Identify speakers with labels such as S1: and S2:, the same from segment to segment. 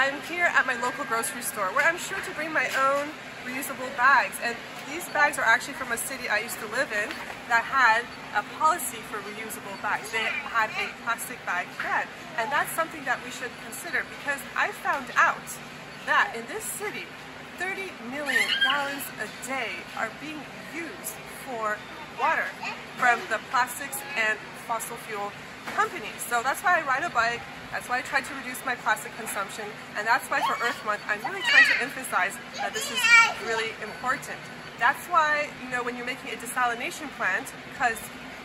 S1: I'm here at my local grocery store where I'm sure to bring my own reusable bags, and these bags are actually from a city I used to live in that had a policy for reusable bags. They had a plastic bag ban, and that's something that we should consider, because I found out that in this city 30 million gallons a day are being used for water from the plastics and fossil fuel companies. So that's why I ride a bike, that's why I try to reduce my plastic consumption, and that's why for Earth Month I'm really trying to emphasize that this is really important. That's why, you know, when you're making a desalination plant, because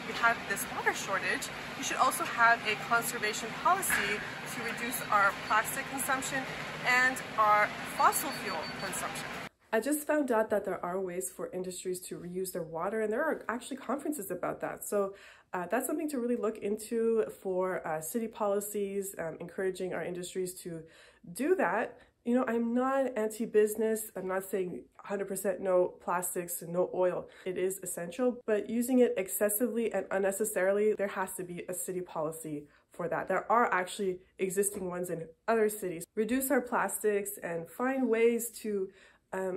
S1: we have this water shortage, you should also have a conservation policy to reduce our plastic consumption and our fossil fuel consumption. I just found out that there are ways for industries to reuse their water, and there are actually conferences about that. So that's something to really look into for city policies, encouraging our industries to do that. You know, I'm not anti-business. I'm not saying 100% no plastics and no oil. It is essential, but using it excessively and unnecessarily, there has to be a city policy for that. There are actually existing ones in other cities. Reduce our plastics and find ways to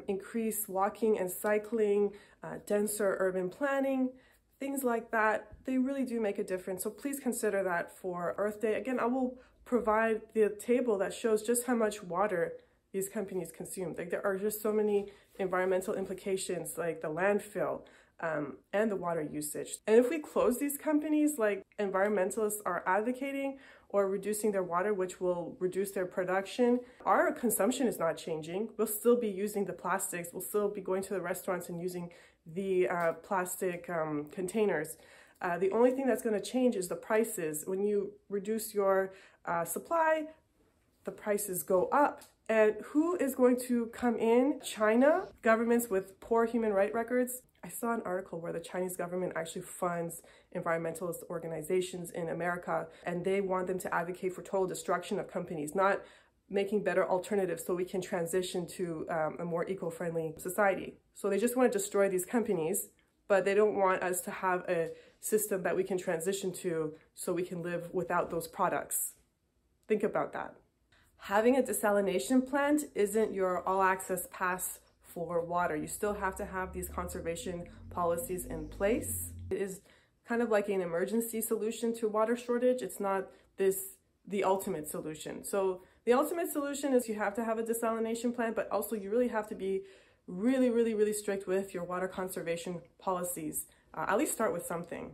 S1: increase walking and cycling, denser urban planning, things like that. They really do make a difference. So please consider that for Earth Day. Again, I will provide the table that shows just how much water these companies consume. Like, there are just so many environmental implications, like the landfill and the water usage. And if we close these companies, like environmentalists are advocating, or reducing their water, which will reduce their production, our consumption is not changing. We'll still be using the plastics. We'll still be going to the restaurants and using the plastic containers. The only thing that's going to change is the prices. When you reduce your supply, the prices go up. And who is going to come in? China, governments with poor human rights records. I saw an article where the Chinese government actually funds environmentalist organizations in America, and they want them to advocate for total destruction of companies, not making better alternatives so we can transition to a more eco-friendly society. So they just want to destroy these companies, but they don't want us to have a system that we can transition to so we can live without those products. Think about that. Having a desalination plant isn't your all-access pass for water. You still have to have these conservation policies in place. It is kind of like an emergency solution to water shortage. It's not the ultimate solution. So the ultimate solution is you have to have a desalination plant, but also you really have to be really strict with your water conservation policies. At least start with something.